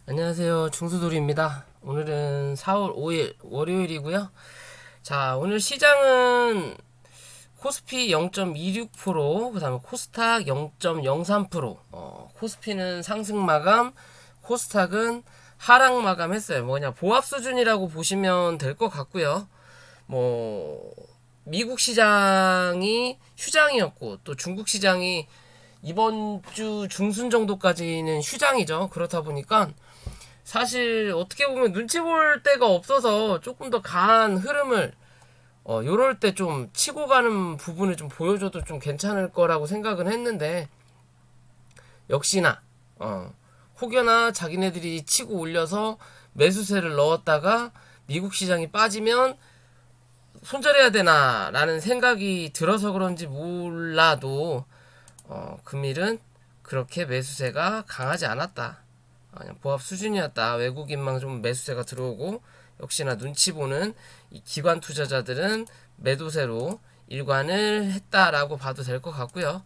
안녕하세요. 중수돌이입니다. 오늘은 4월 5일 월요일이고요. 자, 오늘 시장은 코스피 0.26%, 그 다음에 코스닥 0.03%, 코스피는 상승 마감, 코스닥은 하락 마감 했어요. 뭐냐, 보합 수준이라고 보시면 될 것 같고요. 뭐, 미국 시장이 휴장이었고, 또 중국 시장이 이번 주 중순 정도까지는 휴장이죠. 그렇다 보니까 사실 어떻게 보면 눈치 볼 데가 없어서 조금 더 강한 흐름을 요럴 때 좀 치고 가는 부분을 좀 보여줘도 좀 괜찮을 거라고 생각은 했는데 역시나 혹여나 자기네들이 치고 올려서 매수세를 넣었다가 미국 시장이 빠지면 손절해야 되나 라는 생각이 들어서 그런지 몰라도 금일은 그렇게 매수세가 강하지 않았다. 그냥 보합 수준이었다. 외국인만 좀 매수세가 들어오고 역시나 눈치 보는 이 기관 투자자들은 매도세로 일관을 했다라고 봐도 될 것 같고요.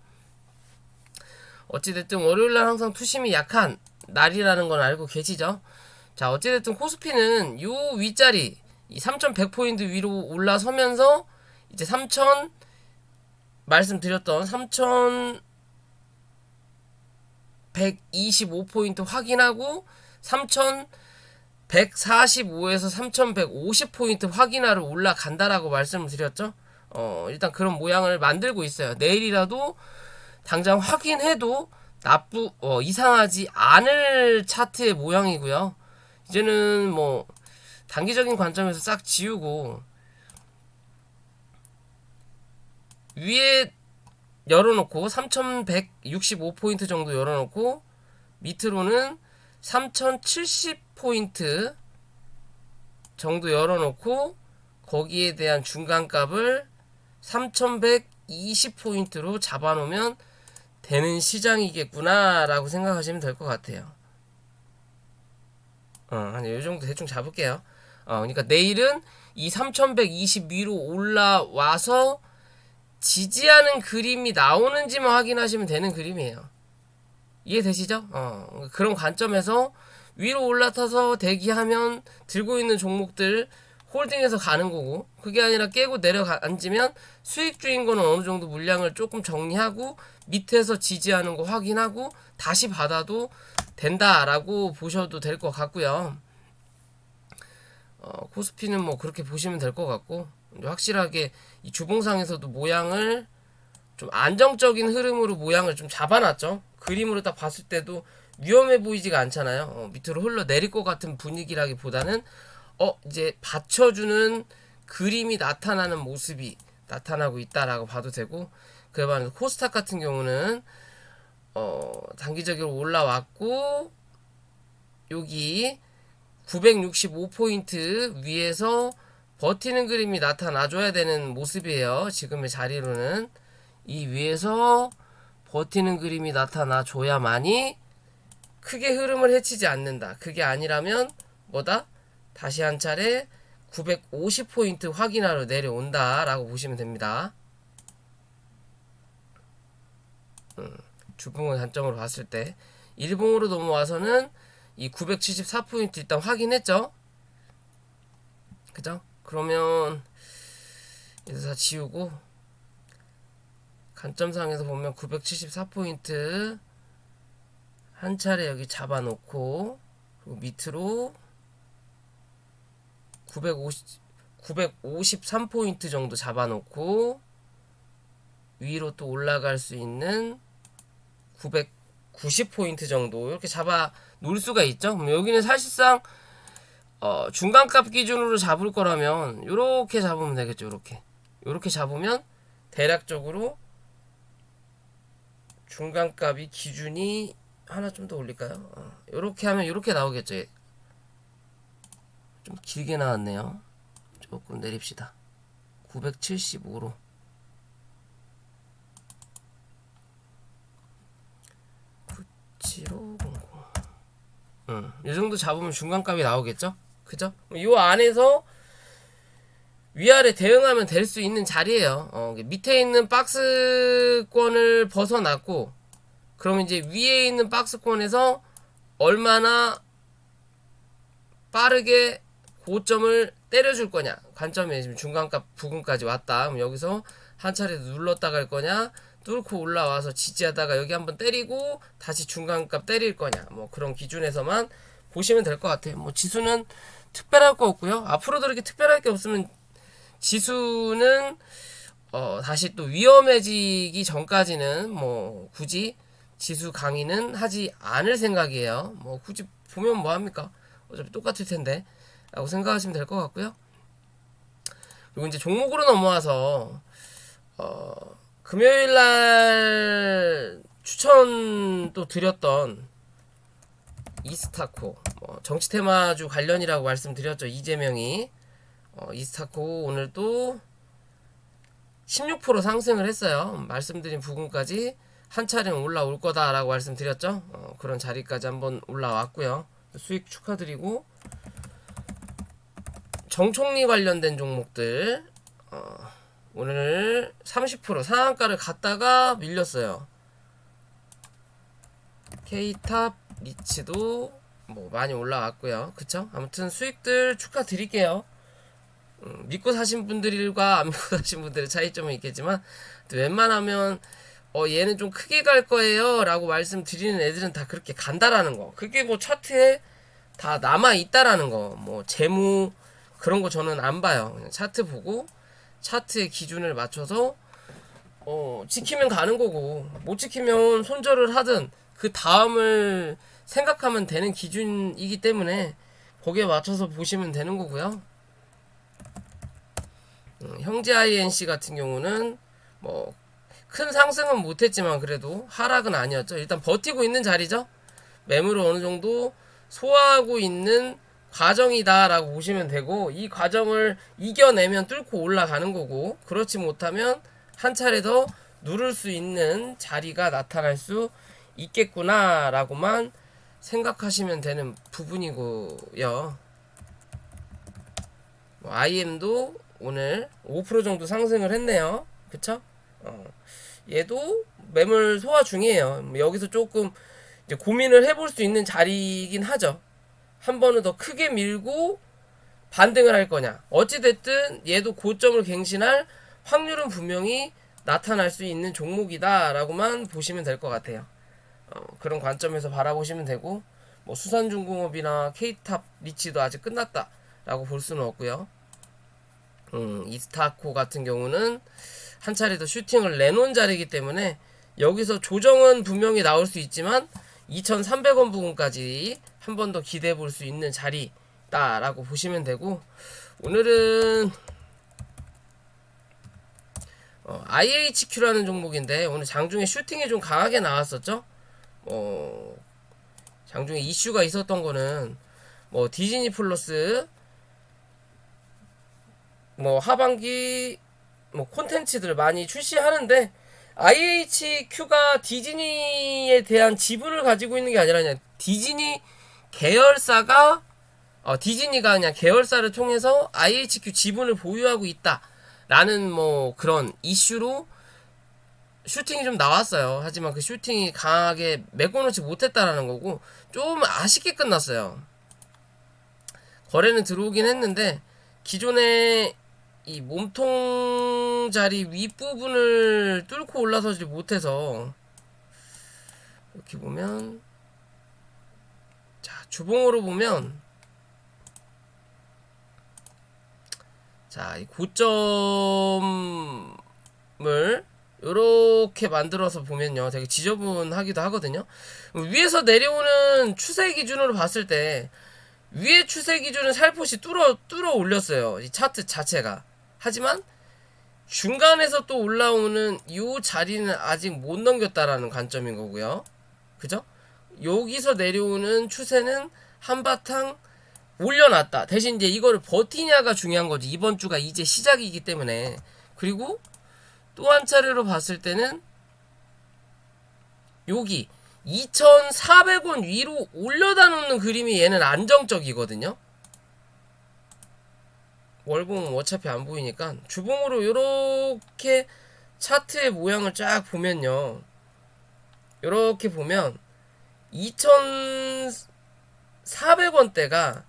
어찌됐든 월요일날 항상 투심이 약한 날이라는 건 알고 계시죠? 자, 어찌됐든 코스피는 요 윗자리 이 3100포인트 위로 올라서면서 이제 3000 말씀드렸던 3125포인트 확인하고 3145에서 3150포인트 확인하러 올라간다라고 말씀을 드렸죠. 일단 그런 모양을 만들고 있어요. 내일이라도 당장 확인해도 이상하지 않을 차트의 모양이고요. 이제는 뭐 단기적인 관점에서 싹 지우고 위에 열어놓고 3165포인트 정도 열어놓고 밑으로는 3070포인트 정도 열어놓고 거기에 대한 중간값을 3120포인트로 잡아놓으면 되는 시장이겠구나 라고 생각하시면 될 것 같아요. 한 요정도 대충 잡을게요. 그러니까 내일은 이 3120 위로 올라와서 지지하는 그림이 나오는지만 확인하시면 되는 그림이에요. 이해되시죠? 그런 관점에서 위로 올라타서 대기하면 들고 있는 종목들 홀딩해서 가는 거고, 그게 아니라 깨고 내려앉으면 수익주인 거는 어느 정도 물량을 조금 정리하고 밑에서 지지하는 거 확인하고 다시 받아도 된다라고 보셔도 될 것 같고요. 코스피는 뭐 그렇게 보시면 될 것 같고, 확실하게 이 주봉상에서도 모양을 좀 안정적인 흐름으로 모양을 좀 잡아놨죠. 그림으로 딱 봤을 때도 위험해 보이지가 않잖아요. 밑으로 흘러내릴 것 같은 분위기라기보다는 이제 받쳐주는 그림이 나타나는 모습이 나타나고 있다라고 봐도 되고, 그에 반해서 코스닥 같은 경우는 단기적으로 올라왔고 여기 965포인트 위에서 버티는 그림이 나타나줘야 되는 모습이에요. 지금의 자리로는 이 위에서 버티는 그림이 나타나줘야만이 크게 흐름을 해치지 않는다. 그게 아니라면 뭐다? 다시 한 차례 950포인트 확인하러 내려온다 라고 보시면 됩니다. 주봉의 관점으로 봤을 때 일봉으로 넘어와서는 이 974포인트 일단 확인했죠. 그죠? 그러면 이제 다 지우고 관점상에서 보면 974포인트 한 차례 여기 잡아놓고 그리고 밑으로 953포인트 정도 잡아놓고 위로 또 올라갈 수 있는 990포인트 정도 이렇게 잡아 놓을 수가 있죠. 그럼 여기는 사실상 중간값 기준으로 잡을 거라면 이렇게 잡으면 되겠죠. 이렇게 잡으면 대략적으로 중간값이 기준이 하나 좀 더 올릴까요? 이렇게 하면 이렇게 나오겠죠. 좀 길게 나왔네요. 조금 내립시다. 975로 7500. 이 정도 잡으면 중간값이 나오겠죠? 그죠? 이 안에서 위아래 대응하면 될 수 있는 자리예요. 밑에 있는 박스권을 벗어났고, 그러면 이제 위에 있는 박스권에서 얼마나 빠르게 고점을 때려줄 거냐, 관점이 지금 중간값 부근까지 왔다. 그럼 여기서 한 차례 눌렀다 갈 거냐, 뚫고 올라와서 지지하다가 여기 한번 때리고 다시 중간값 때릴 거냐, 뭐 그런 기준에서만 보시면 될 것 같아요. 뭐 지수는 특별할 거 없고요. 앞으로도 이렇게 특별할 게 없으면 지수는 다시 또 위험해지기 전까지는 뭐 굳이 지수 강의는 하지 않을 생각이에요. 뭐 굳이 보면 뭐합니까? 어차피 똑같을 텐데 라고 생각하시면 될 것 같고요. 그리고 이제 종목으로 넘어와서 금요일날 추천 또 드렸던 이스타코, 정치 테마주 관련이라고 말씀드렸죠. 이재명이 이스타코 오늘 또 16% 상승을 했어요. 말씀드린 부분까지 한 차례는 올라올 거다라고 말씀드렸죠. 그런 자리까지 한번 올라왔고요. 수익 축하드리고, 정총리 관련된 종목들 오늘 30% 상한가를 갔다가 밀렸어요. K탑, 리츠도 뭐 많이 올라왔고요. 그쵸? 아무튼 수익들 축하드릴게요. 믿고 사신 분들과 안 믿고 사신 분들의 차이점은 있겠지만 웬만하면 얘는 좀 크게 갈 거예요 라고 말씀드리는 애들은 다 그렇게 간다라는 거, 그게 뭐 차트에 다 남아 있다라는 거, 뭐 재무 그런 거 저는 안 봐요. 그냥 차트 보고 차트의 기준을 맞춰서 지키면 가는 거고, 못 지키면 손절을 하든 그 다음을 생각하면 되는 기준이기 때문에 거기에 맞춰서 보시면 되는 거고요. 형제 INC 같은 경우는 뭐 큰 상승은 못했지만 그래도 하락은 아니었죠. 일단 버티고 있는 자리죠. 매물을 어느 정도 소화하고 있는 과정이다 라고 보시면 되고, 이 과정을 이겨내면 뚫고 올라가는 거고, 그렇지 못하면 한 차례 더 누를 수 있는 자리가 나타날 수 있겠구나 라고만 생각하시면 되는 부분이고요. IM도 오늘 5% 정도 상승을 했네요. 그쵸? 얘도 매물 소화 중이에요. 여기서 조금 이제 고민을 해볼 수 있는 자리이긴 하죠. 한 번은 더 크게 밀고 반등을 할 거냐, 어찌됐든 얘도 고점을 갱신할 확률은 분명히 나타날 수 있는 종목이다 라고만 보시면 될 것 같아요. 그런 관점에서 바라보시면 되고, 뭐 수산중공업이나 K탑, 리치도 아직 끝났다 라고 볼 수는 없고요. 이스타코 같은 경우는 한 차례 더 슈팅을 내놓은 자리이기 때문에 여기서 조정은 분명히 나올 수 있지만 2,300원 부근까지 한 번 더 기대해 볼 수 있는 자리다 라고 보시면 되고, 오늘은 IHQ라는 종목인데 오늘 장중에 슈팅이 좀 강하게 나왔었죠. 장중에 이슈가 있었던 거는 뭐 디즈니 플러스 뭐 하반기 뭐 콘텐츠들 많이 출시하는데, IHQ가 디즈니에 대한 지분을 가지고 있는 게 아니라 그냥 디즈니 계열사가 디즈니가 그냥 계열사를 통해서 IHQ 지분을 보유하고 있다라는 뭐 그런 이슈로 슈팅이 좀 나왔어요. 하지만 그 슈팅이 강하게 메꿔놓지 못했다라는 거고, 좀 아쉽게 끝났어요. 거래는 들어오긴 했는데 기존에 이 몸통 자리 윗부분을 뚫고 올라서지 못해서, 이렇게 보면, 자, 주봉으로 보면, 자, 이 고점을 요렇게 만들어서 보면요, 되게 지저분하기도 하거든요. 위에서 내려오는 추세 기준으로 봤을 때 위에 추세 기준은 살포시 뚫어 올렸어요, 이 차트 자체가. 하지만 중간에서 또 올라오는 이 자리는 아직 못 넘겼다라는 관점인 거고요. 그죠? 여기서 내려오는 추세는 한바탕 올려놨다. 대신 이제 이거를 버티냐가 중요한 거지. 이번 주가 이제 시작이기 때문에. 그리고 또 한 차례로 봤을 때는 여기 2,400원 위로 올려다 놓는 그림이 얘는 안정적이거든요. 월봉은 어차피 안 보이니까 주봉으로 이렇게 차트의 모양을 쫙 보면요, 이렇게 보면 2,400원대가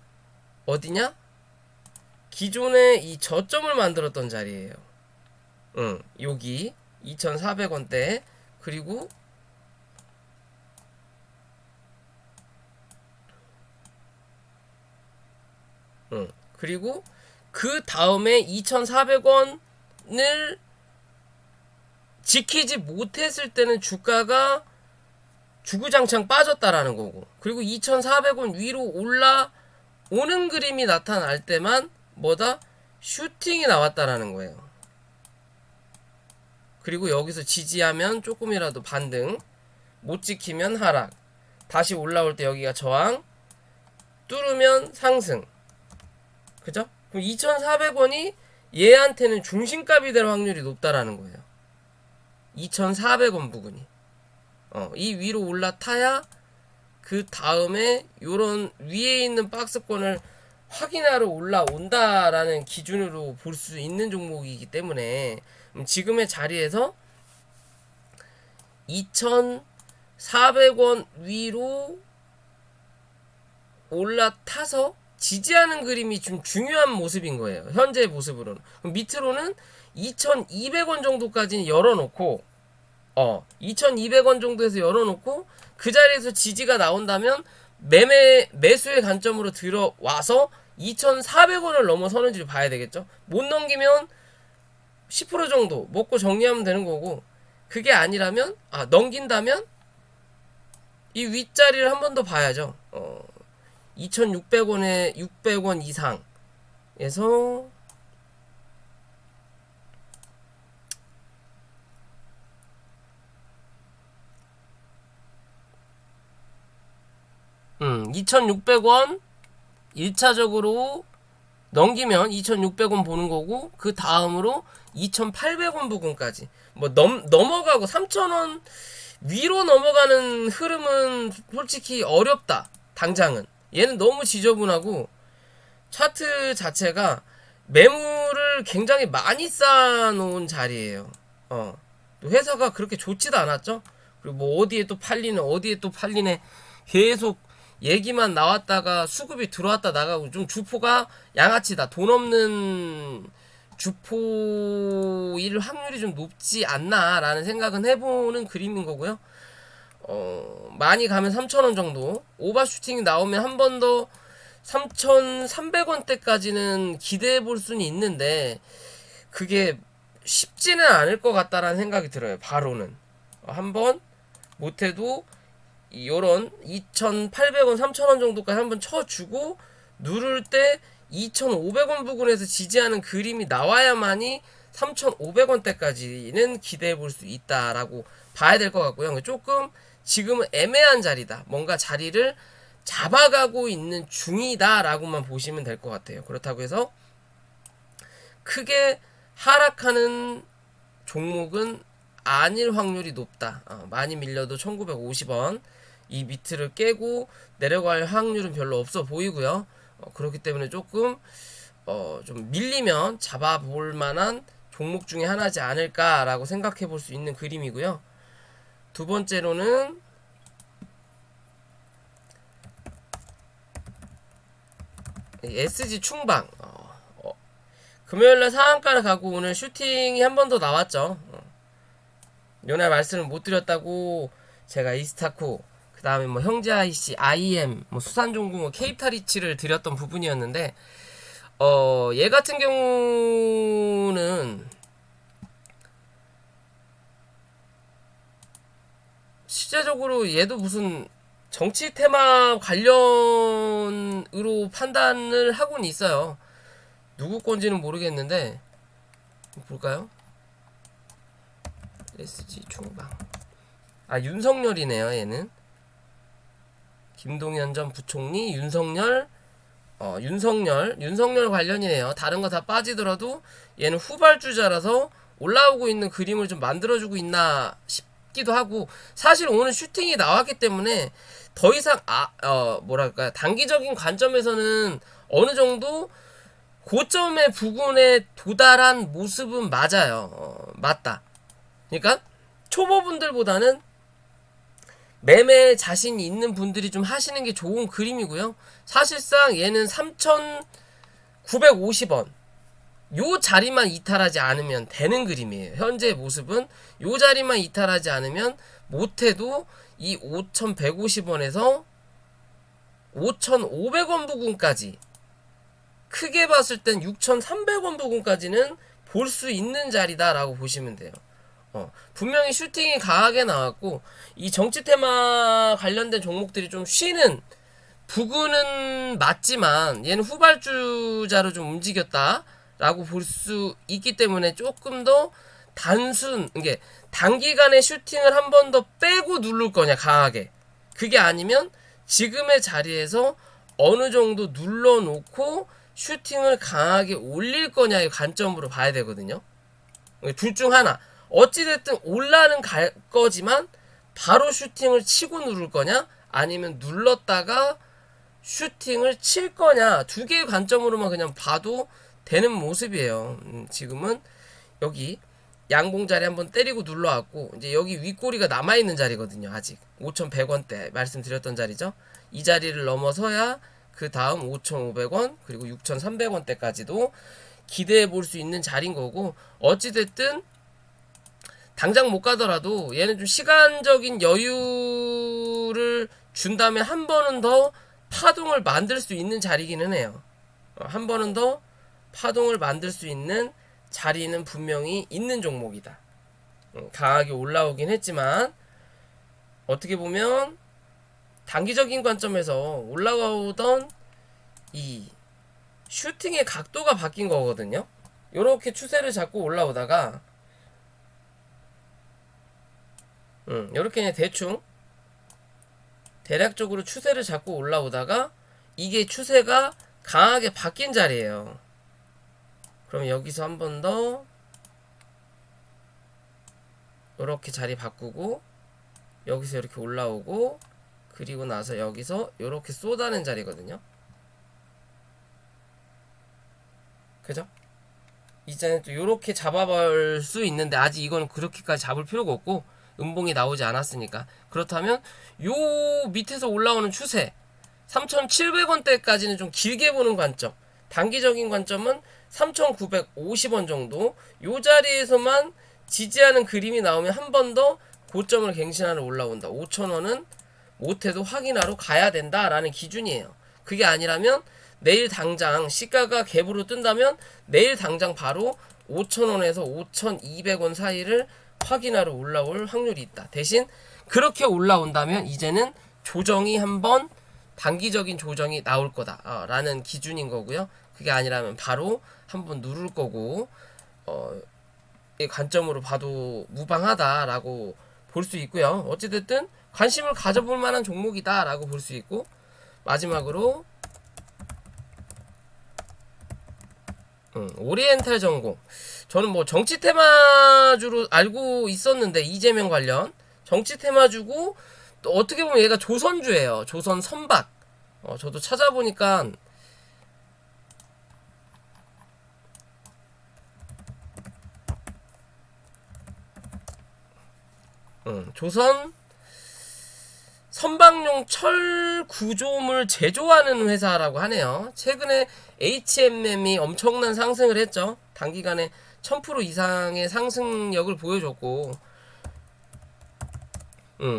어디냐? 기존에 이 저점을 만들었던 자리예요. 여기 2,400원대. 그리고 그리고 그 다음에 2,400원을 지키지 못했을 때는 주가가 주구장창 빠졌다라는 거고, 그리고 2,400원 위로 올라오는 그림이 나타날 때만 뭐다? 슈팅이 나왔다라는 거예요. 그리고 여기서 지지하면 조금이라도 반등, 못 지키면 하락, 다시 올라올 때 여기가 저항, 뚫으면 상승. 그죠? 그럼 2,400원이 얘한테는 중심값이 될 확률이 높다라는 거예요. 2,400원 부근이. 이 위로 올라타야 그 다음에 요런 위에 있는 박스권을 확인하러 올라온다라는 기준으로 볼 수 있는 종목이기 때문에 지금의 자리에서 2,400원 위로 올라타서 지지하는 그림이 좀 중요한 모습인 거예요. 현재의 모습으로는. 그럼 밑으로는 2,200원 정도까지는 열어놓고 2,200원 정도에서 열어놓고 그 자리에서 지지가 나온다면 매수의 관점으로 들어와서 2,400원을 넘어서는지를 봐야 되겠죠. 못 넘기면 10% 정도 먹고 정리하면 되는 거고, 그게 아니라면 넘긴다면 이 윗자리를 한 번 더 봐야죠. 2,600원에 600원 이상에서 2,600원 1차적으로 넘기면 2,600원 보는 거고, 그 다음으로 2,800원 부근까지 뭐 넘어가고 3,000원 위로 넘어가는 흐름은 솔직히 어렵다. 당장은 얘는 너무 지저분하고 차트 자체가 매물을 굉장히 많이 쌓아놓은 자리예요. 또 회사가 그렇게 좋지도 않았죠. 그리고 뭐 어디에 또 팔리네 계속 얘기만 나왔다가 수급이 들어왔다 나가고, 좀 주포가 양아치다, 돈 없는 주포일 확률이 좀 높지 않나라는 생각은 해보는 그림인 거고요. 많이 가면 3,000원 정도 오버슈팅이 나오면 한 번 더 3,300원대까지는 기대해 볼 수는 있는데 그게 쉽지는 않을 것 같다라는 생각이 들어요. 바로는 한번 못해도 요런 2,800원 3,000원 정도까지 한번 쳐주고 누를 때 2,500원 부근에서 지지하는 그림이 나와야만이 3,500원대까지는 기대해 볼 수 있다라고 봐야 될 것 같고요. 조금 지금은 애매한 자리다, 뭔가 자리를 잡아가고 있는 중이다라고만 보시면 될 것 같아요. 그렇다고 해서 크게 하락하는 종목은 아닐 확률이 높다. 많이 밀려도 1,950원 이 밑을 깨고 내려갈 확률은 별로 없어 보이고요. 그렇기 때문에 조금 좀 밀리면 잡아볼 만한 종목 중에 하나지 않을까라고 생각해 볼 수 있는 그림이고요. 두 번째로는 SG 충방. 금요일날 상한가를 가고 오늘 슈팅이 한 번 더 나왔죠. 요날 말씀을 못 드렸다고 제가 이스타코, 그 다음에 뭐 형제IC, IM, 뭐 수산종공, 케이타리치를 드렸던 부분이었는데, 얘 같은 경우는 실제적으로 얘도 무슨 정치 테마 관련으로 판단을 하고는 있어요. 누구 건지는 모르겠는데 볼까요? SG 충방. 윤석열이네요. 얘는 김동연 전 부총리, 윤석열 관련이네요. 다른 거 다 빠지더라도 얘는 후발주자라서 올라오고 있는 그림을 좀 만들어주고 있나 싶기도 하고, 사실 오늘 슈팅이 나왔기 때문에 더 이상 뭐랄까 단기적인 관점에서는 어느 정도 고점의 부근에 도달한 모습은 맞아요. 맞다. 그러니까 초보분들보다는 매매 자신이 있는 분들이 좀 하시는 게 좋은 그림이고요. 사실상 얘는 3,950원 요 자리만 이탈하지 않으면 되는 그림이에요. 현재의 모습은 요 자리만 이탈하지 않으면 못해도 이 5,150원에서 5,500원 부근까지, 크게 봤을 땐 6,300원 부근까지는 볼 수 있는 자리다라고 보시면 돼요. 분명히 슈팅이 강하게 나왔고 이 정치 테마 관련된 종목들이 좀 쉬는 부근은 맞지만 얘는 후발주자로 좀 움직였다라고 볼 수 있기 때문에 조금 더 이게 단기간에 슈팅을 한 번 더 빼고 누를 거냐 강하게, 그게 아니면 지금의 자리에서 어느 정도 눌러놓고 슈팅을 강하게 올릴 거냐의 관점으로 봐야 되거든요. 둘 중 하나. 어찌됐든 올라는 갈 거지만 바로 슈팅을 치고 누를 거냐 아니면 눌렀다가 슈팅을 칠 거냐, 두 개의 관점으로만 그냥 봐도 되는 모습이에요. 지금은 여기 양봉자리 한번 때리고 눌러왔고 이제 여기 윗꼬리가 남아있는 자리거든요. 아직 5,100원대 말씀드렸던 자리죠. 이 자리를 넘어서야 그 다음 5,500원 그리고 6,300원대까지도 기대해 볼 수 있는 자리인 거고, 어찌됐든 당장 못 가더라도 얘는 좀 시간적인 여유를 준다면 한 번은 더 파동을 만들 수 있는 자리기는 해요. 한 번은 더 파동을 만들 수 있는 자리는 분명히 있는 종목이다. 강하게 올라오긴 했지만 어떻게 보면 단기적인 관점에서 올라오던 이 슈팅의 각도가 바뀐 거거든요. 이렇게 추세를 잡고 올라오다가 이렇게 그냥 대충 대략적으로 추세를 잡고 올라오다가 이게 추세가 강하게 바뀐 자리예요. 그럼 여기서 한 번 더 이렇게 자리 바꾸고 여기서 이렇게 올라오고 그리고 나서 여기서 이렇게 쏟아낸 자리거든요. 그죠? 이제는 또 이렇게 잡아볼 수 있는데 아직 이거는 그렇게까지 잡을 필요가 없고 음봉이 나오지 않았으니까. 그렇다면 요 밑에서 올라오는 추세 3,700원대까지는 좀 길게 보는 관점, 단기적인 관점은 3,950원 정도, 요 자리에서만 지지하는 그림이 나오면 한 번 더 고점을 갱신하러 올라온다. 5,000원은 못해도 확인하러 가야 된다라는 기준이에요. 그게 아니라면 내일 당장 시가가 갭으로 뜬다면 내일 당장 바로 5,000원에서 5,200원 사이를 확인하러 올라올 확률이 있다. 대신 그렇게 올라온다면 이제는 조정이 한번 단기적인 조정이 나올 거다 라는 기준인 거고요. 그게 아니라면 바로 한번 누를 거고 이 관점으로 봐도 무방하다라고 볼 수 있고요. 어찌됐든 관심을 가져볼 만한 종목이다라고 볼 수 있고, 마지막으로 오리엔탈 전공. 저는 뭐 정치 테마주로 알고 있었는데 이재명 관련 정치 테마주고 또 어떻게 보면 얘가 조선주예요. 조선 선박. 저도 찾아보니까 조선 선박용 철 구조물 제조하는 회사라고 하네요. 최근에 HMM이 엄청난 상승을 했죠. 단기간에 1000% 이상의 상승력을 보여줬고,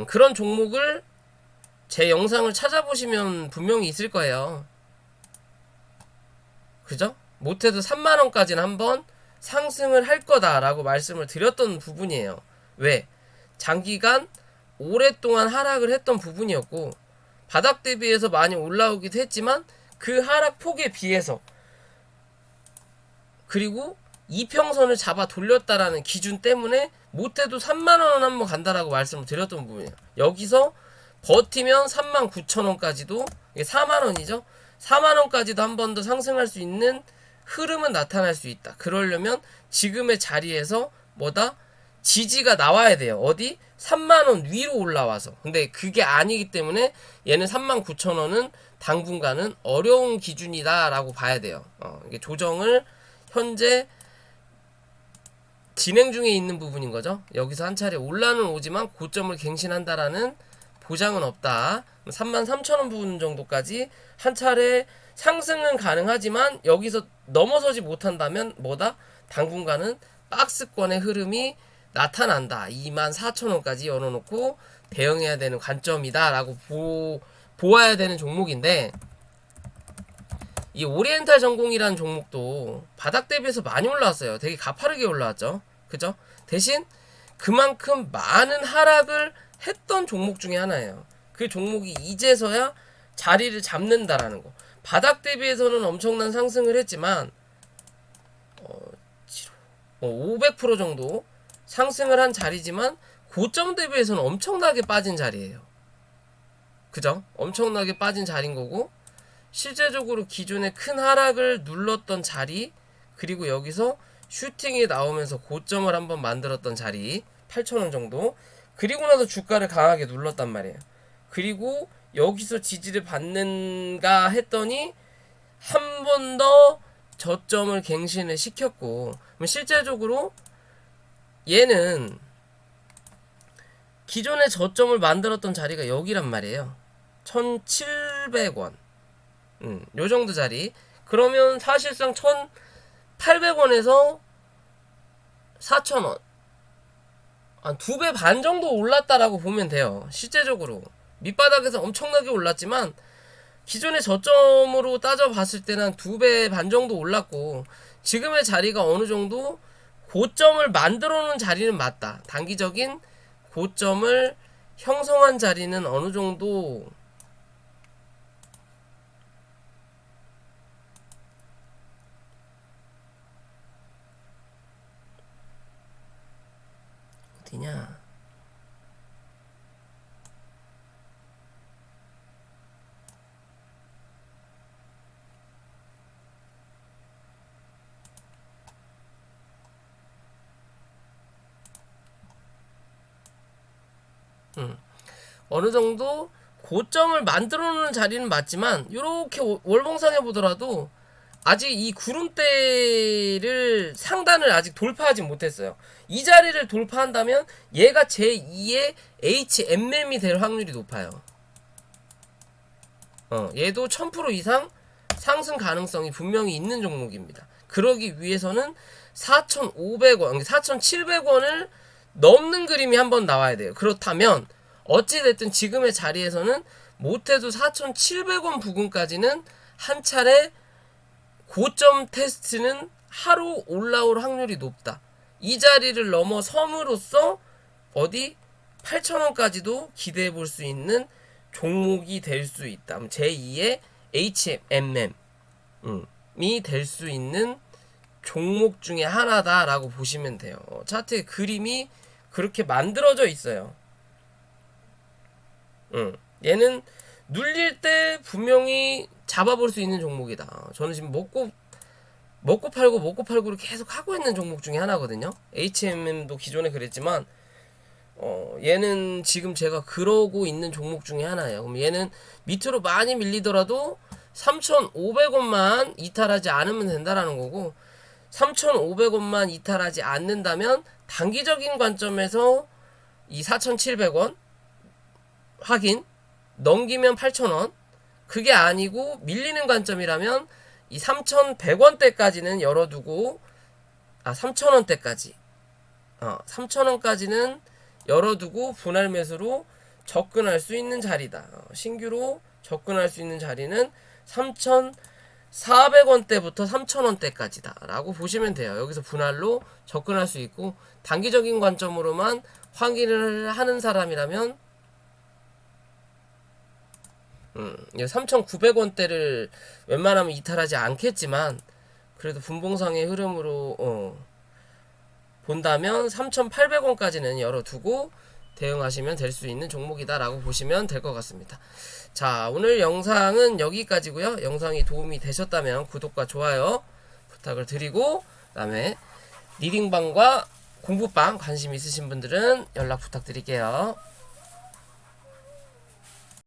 그런 종목을 제 영상을 찾아보시면 분명히 있을 거예요. 그죠? 못해도 3만원까지는 한번 상승을 할 거다라고 말씀을 드렸던 부분이에요. 왜? 장기간 오랫동안 하락을 했던 부분이었고 바닥 대비해서 많이 올라오기도 했지만 그 하락폭에 비해서 그리고 이평선을 잡아 돌렸다라는 기준 때문에 못해도 3만원은 한번 간다라고 말씀을 드렸던 부분이에요. 여기서 버티면 39,000원까지도 이게 4만원이죠. 4만원까지도 한 번 더 상승할 수 있는 흐름은 나타날 수 있다. 그러려면 지금의 자리에서 뭐다? 지지가 나와야 돼요. 어디? 3만원 위로 올라와서. 근데 그게 아니기 때문에 얘는 39,000원은 당분간은 어려운 기준이다 라고 봐야 돼요. 이게 조정을 현재 진행 중에 있는 부분인 거죠. 여기서 한 차례 올라는 오지만 고점을 갱신한다라는 보장은 없다. 33,000원 부분 정도까지 한 차례 상승은 가능하지만 여기서 넘어서지 못한다면 뭐다? 당분간은 박스권의 흐름이 나타난다. 24,000원까지 열어놓고 대응해야 되는 관점이다 라고 보아야 되는 종목인데, 이 오리엔탈 전공이라는 종목도 바닥 대비해서 많이 올라왔어요. 되게 가파르게 올라왔죠. 그죠? 대신 그만큼 많은 하락을 했던 종목 중에 하나예요. 그 종목이 이제서야 자리를 잡는다라는 거. 바닥 대비해서는 엄청난 상승을 했지만 500% 정도 상승을 한 자리지만 고점 대비해서는 엄청나게 빠진 자리예요. 그죠? 엄청나게 빠진 자리인 거고, 실제적으로 기존에 큰 하락을 눌렀던 자리, 그리고 여기서 슈팅이 나오면서 고점을 한번 만들었던 자리 8,000원 정도, 그리고 나서 주가를 강하게 눌렀단 말이에요. 그리고 여기서 지지를 받는가 했더니 한 번 더 저점을 갱신을 시켰고, 그럼 실제적으로 얘는 기존에 저점을 만들었던 자리가 여기란 말이에요. 1,700원. 요 정도 자리. 그러면 사실상 1,800원에서 4,000원. 한 2배 반 정도 올랐다라고 보면 돼요. 실제적으로. 밑바닥에서 엄청나게 올랐지만 기존의 저점으로 따져봤을 때는 한 2배 반 정도 올랐고, 지금의 자리가 어느 정도 고점을 만들어 놓은 자리는 맞다. 단기적인 고점을 형성한 자리는 어느 정도 어디냐? 어느 정도 고점을 만들어 놓는 자리는 맞지만, 이렇게 월봉상에 보더라도 아직 이 구름대를 상단을 아직 돌파하지 못했어요. 이 자리를 돌파한다면 얘가 제2의 HMM이 될 확률이 높아요. 얘도 1000% 이상 상승 가능성이 분명히 있는 종목입니다. 그러기 위해서는 4,500원, 4,700원을 넘는 그림이 한번 나와야 돼요. 그렇다면 어찌됐든 지금의 자리에서는 못해도 4,700원 부근까지는 한 차례 고점 테스트는 하루 올라올 확률이 높다. 이 자리를 넘어섬으로써 어디 8,000원까지도 기대해 볼 수 있는 종목이 될 수 있다. 제2의 HMM이 될 수 있는 종목 중에 하나다라고 보시면 돼요. 차트의 그림이 그렇게 만들어져 있어요. 얘는 눌릴 때 분명히 잡아볼 수 있는 종목이다. 저는 지금 먹고 팔고를 계속 하고 있는 종목 중에 하나거든요. HMM도 기존에 그랬지만 얘는 지금 제가 그러고 있는 종목 중에 하나예요. 그럼 얘는 밑으로 많이 밀리더라도 3,500원만 이탈하지 않으면 된다라는 거고, 3,500원만 이탈하지 않는다면 단기적인 관점에서 이 4,700원 확인, 넘기면 8,000원, 그게 아니고 밀리는 관점이라면 이 3,100원대까지는 열어두고, 3,000원대까지 3,000원까지는 열어두고 분할 매수로 접근할 수 있는 자리다. 신규로 접근할 수 있는 자리는 3,400원대부터 3,000원대까지다 라고 보시면 돼요. 여기서 분할로 접근할 수 있고, 단기적인 관점으로만 확인을 하는 사람이라면 3,900원대를 웬만하면 이탈하지 않겠지만, 그래도 분봉상의 흐름으로 본다면 3,800원까지는 열어두고 대응하시면 될 수 있는 종목이다 라고 보시면 될 것 같습니다. 자, 오늘 영상은 여기까지고요. 영상이 도움이 되셨다면 구독과 좋아요 부탁을 드리고, 그 다음에 리딩방과 공부방 관심 있으신 분들은 연락 부탁드릴게요.